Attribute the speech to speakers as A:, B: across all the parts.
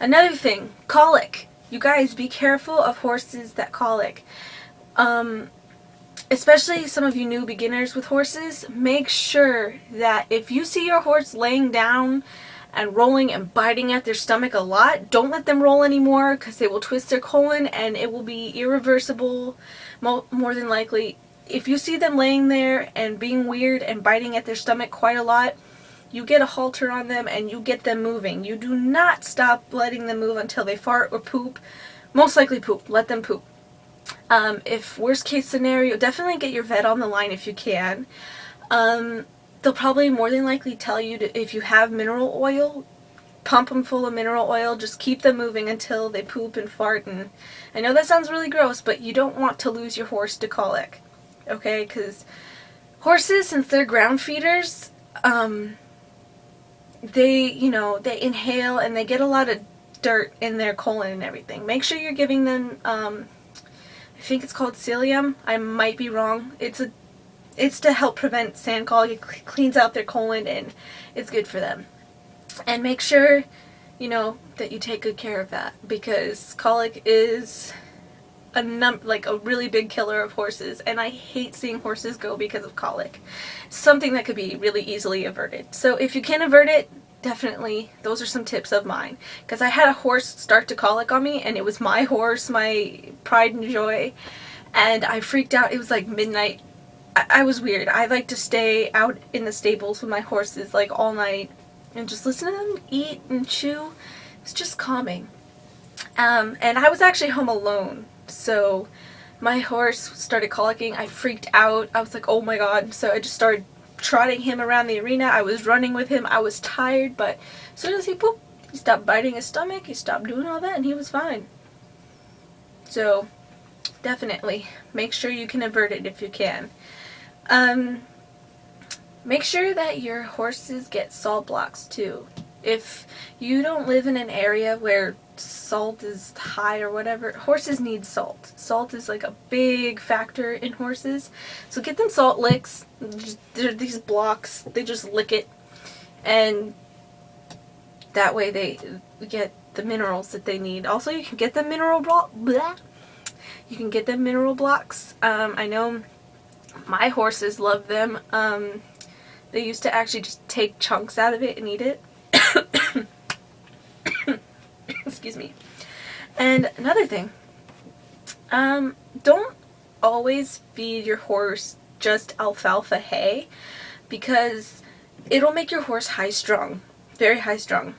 A: Another thing, colic. You guys, be careful of horses that colic. Especially some of you new beginners with horses, make sure that if you see your horse laying down and rolling and biting at their stomach a lot, don't let them roll anymore, because they will twist their colon and it will be irreversible, more than likely. If you see them laying there and being weird and biting at their stomach quite a lot, you get a halter on them and you get them moving. You do not stop letting them move until they fart or poop. Most likely poop. Let them poop. If worst case scenario, definitely get your vet on the line if you can. They'll probably more than likely tell you to, if you have mineral oil, pump them full of mineral oil. Just keep them moving until they poop and fart. And I know that sounds really gross, but you don't want to lose your horse to colic. Okay? Because horses, since they're ground feeders, they inhale and they get a lot of dirt in their colon and everything. Make sure you're giving them, I think it's called psyllium. I might be wrong. It's to help prevent sand colic. It cleans out their colon and it's good for them. And make sure, that you take good care of that, because colic is a really big killer of horses, and I hate seeing horses go because of colic. It's something that could be really easily averted. So if you can avert it, definitely, those are some tips of mine. Because I had a horse start to colic on me, and it was my horse, my pride and joy, and I freaked out. It was like midnight. I was weird. I like to stay out in the stables with my horses like all night and just listen to them eat and chew. It's just calming. And I was actually home alone, so my horse started colicking. I freaked out. I was like, oh my god. So I just started trotting him around the arena. I was running with him. I was tired, but as soon as he pooped, he stopped biting his stomach, he stopped doing all that, and he was fine. So definitely make sure you can avert it if you can. Make sure that your horses get salt blocks too. If you don't live in an area where salt is high or whatever, horses need salt. Salt is like a big factor in horses. So get them salt licks. They're these blocks. They just lick it. And that way they get the minerals that they need. Also, you can get them mineral You can get them mineral blocks. I know my horses love them. They used to actually just take chunks out of it and eat it. Excuse me. And another thing, don't always feed your horse just alfalfa hay, because it'll make your horse high strung, very high strung.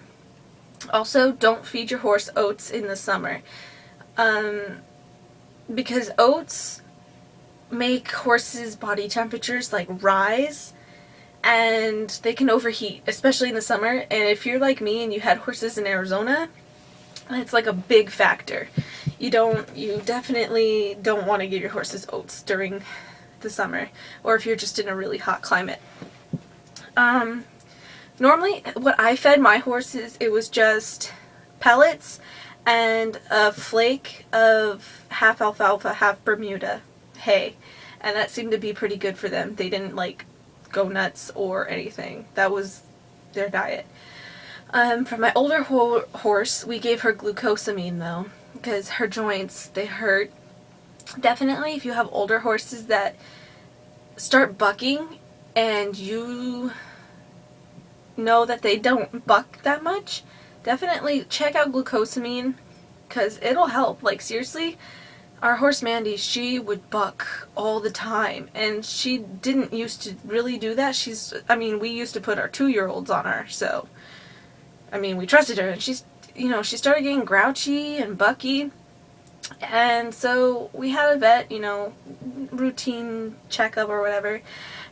A: Also, don't feed your horse oats in the summer, because oats make horses' body temperatures like rise, and they can overheat, especially in the summer. And if you're like me and you had horses in Arizona, it's like a big factor. You definitely don't want to give your horses oats during the summer, or if you're just in a really hot climate. Normally, what I fed my horses, it was just pellets and a flake of half alfalfa, half Bermuda hay, and that seemed to be pretty good for them. They didn't go nuts or anything. That was their diet. For my older horse, we gave her glucosamine though, because her joints, they hurt. Definitely, if you have older horses that start bucking and you know that they don't buck that much, definitely check out glucosamine, because it'll help. Like, seriously, our horse Mandy, she would buck all the time, and she didn't used to really do that. We used to put our 2-year-olds on her, so we trusted her, and she started getting grouchy and bucky, and so we had a vet, routine checkup or whatever,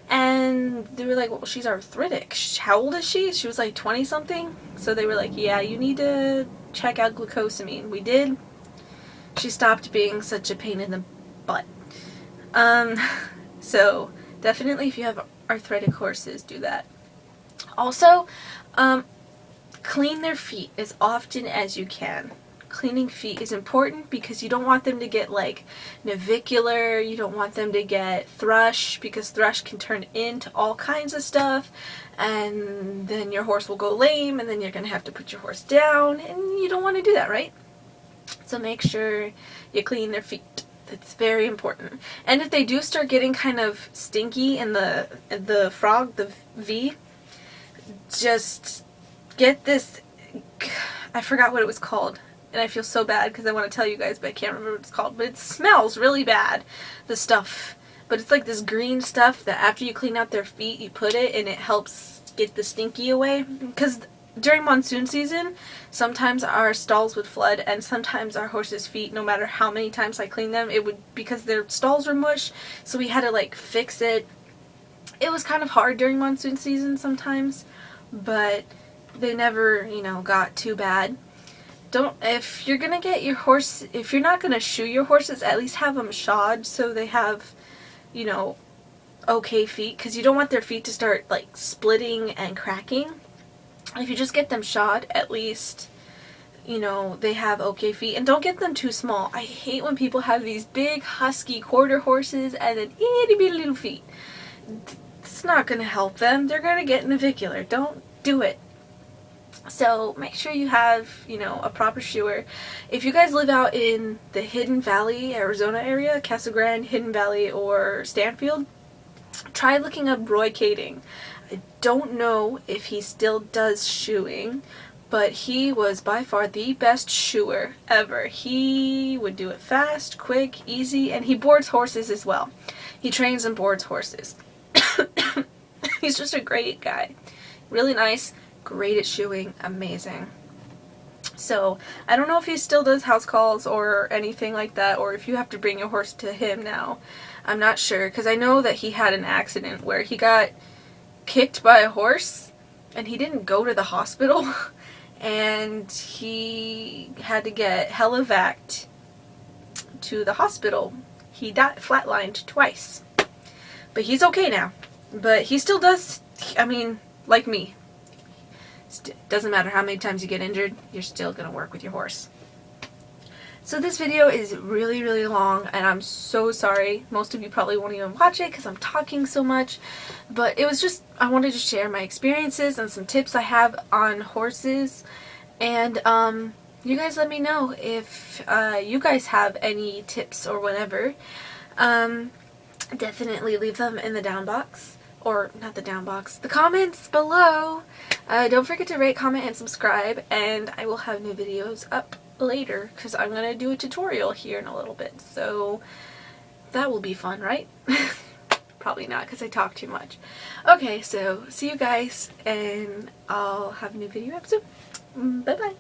A: and they were like, well, she's arthritic. How old is she? She was like 20 something, so they were like, yeah, you need to check out glucosamine. We did. She stopped being such a pain in the butt. So definitely, if you have arthritic horses, do that. Also, clean their feet as often as you can. cleaning feet is important because you don't want them to get like navicular, you don't want them to get thrush, because thrush can turn into all kinds of stuff, and then your horse will go lame, and then you're going to have to put your horse down, and you don't want to do that, right? So make sure you clean their feet. That's very important. And if they do start getting kind of stinky in the frog, the V, just get this, I forgot what it was called, and I feel so bad because I want to tell you guys, but I can't remember what it's called, but it smells really bad, the stuff. But it's like this green stuff that after you clean out their feet, you put it, and it helps get the stinky away. Because during monsoon season, sometimes our stalls would flood, and sometimes our horses' feet, no matter how many times I cleaned them, it would, because their stalls were mush, so we had to like fix it. It was kind of hard during monsoon season sometimes, but they never, you know, got too bad. If you're gonna get your horse, if you're not gonna shoe your horses, at least have them shod so they have, you know, okay feet, because you don't want their feet to start like splitting and cracking. If you just get them shod, at least, you know, they have okay feet. And don't get them too small. I hate when people have these big husky quarter horses and then itty bitty little feet. It's not going to help them. They're going to get navicular. Don't do it. So make sure you have, you know, a proper shoer. If you guys live out in the Hidden Valley, Arizona area, Casa Grande, Hidden Valley, or Stanfield, try looking up Roy Kading. I don't know if he still does shoeing, but he was by far the best shoer ever. He would do it fast, quick, easy, and he boards horses as well. He trains and boards horses. He's just a great guy. Really nice, great at shoeing, amazing. So, I don't know if he still does house calls or anything like that, or if you have to bring your horse to him now. I'm not sure, because I know that he had an accident where he got kicked by a horse and he didn't go to the hospital and he had to get helivac'd to the hospital. He flatlined twice, but he's okay now. But he still does, I mean, like me, doesn't matter how many times you get injured, you're still gonna work with your horse. So this video is really, really long, and I'm so sorry. Most of you probably won't even watch it because I'm talking so much. But it was just, I wanted to share my experiences and some tips I have on horses. And you guys let me know if you guys have any tips or whatever. Definitely leave them in the down box. Or, not the down box, the comments below. Don't forget to rate, comment, and subscribe. And I will have new videos up later, because I'm going to do a tutorial here in a little bit, so that will be fun, right? Probably not, because I talk too much. Okay, so see you guys, and I'll have a new video up soon. Bye bye.